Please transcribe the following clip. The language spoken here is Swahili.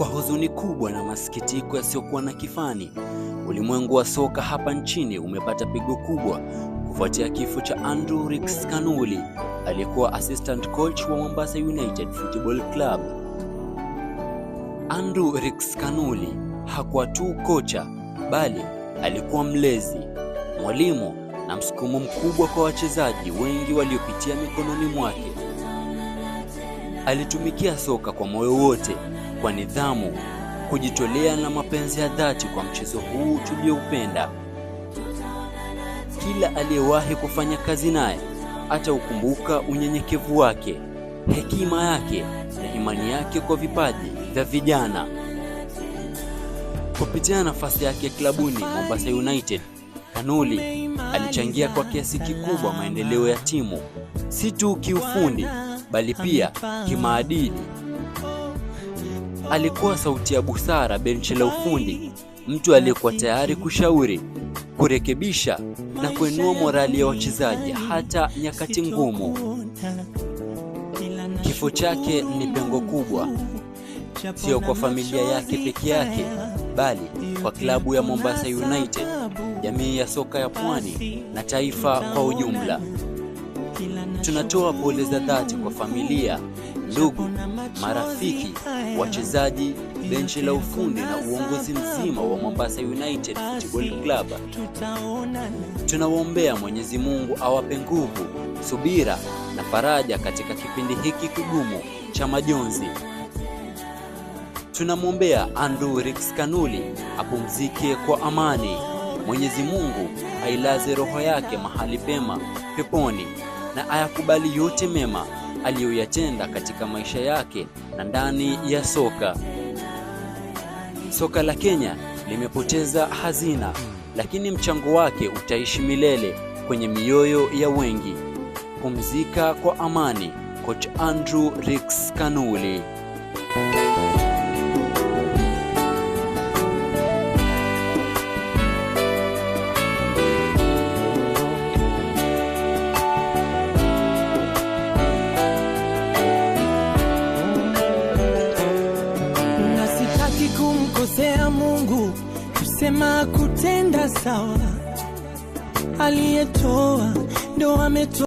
Kwa huzuni kubwa na masikitiko yasiyokuwa na kifani, ulimwengu wa soka hapa nchini umepata pigo kubwa kufuatia kifo cha Andrew Rix Kanuli, aliyekuwa assistant coach wa Mombasa United Football Club. Andrew Rix Kanuli hakuwa tu kocha, bali alikuwa mlezi, mwalimu na msukumo mkubwa kwa wachezaji wengi waliopitia mikononi mwake. Alitumikia soka kwa moyo wote, kwa nidhamu, kujitolea na mapenzi ya dhati kwa mchezo huu tulioupenda. Kila aliyewahi kufanya kazi naye ataukumbuka unyenyekevu wake, hekima yake na imani yake kwa vipaji vya vijana. Kupitia nafasi yake klabuni Mombasa United, Kanuli alichangia kwa kiasi kikubwa maendeleo ya timu, si tu kiufundi bali pia kimaadili. Alikuwa sauti ya busara benchi la ufundi, mtu aliyekuwa tayari kushauri, kurekebisha na kuinua morali ya wachezaji hata nyakati ngumu. Kifo chake ni pengo kubwa, sio kwa familia yake peke yake, bali kwa klabu ya Mombasa United, jamii ya soka ya Pwani na taifa kwa ujumla. Tunatoa pole za dhati kwa familia, ndugu, marafiki, wachezaji, benchi la ufundi na uongozi mzima wa Mombasa United Football Club. Tunawaombea Mwenyezi Mungu awape nguvu, subira na faraja katika kipindi hiki kigumu cha majonzi. Tunamwombea Andrew Rix Kanuli apumzike kwa amani. Mwenyezi Mungu ailaze roho yake mahali pema peponi na ayakubali yote mema aliyoyatenda katika maisha yake na ndani ya soka. Soka la Kenya limepoteza hazina, lakini mchango wake utaishi milele kwenye mioyo ya wengi. Pumzika kwa amani, Coach Andrew Rix Kanuli. Kumkosea Mungu, kusema kutenda sawa, aliyetoa ndo ametoa.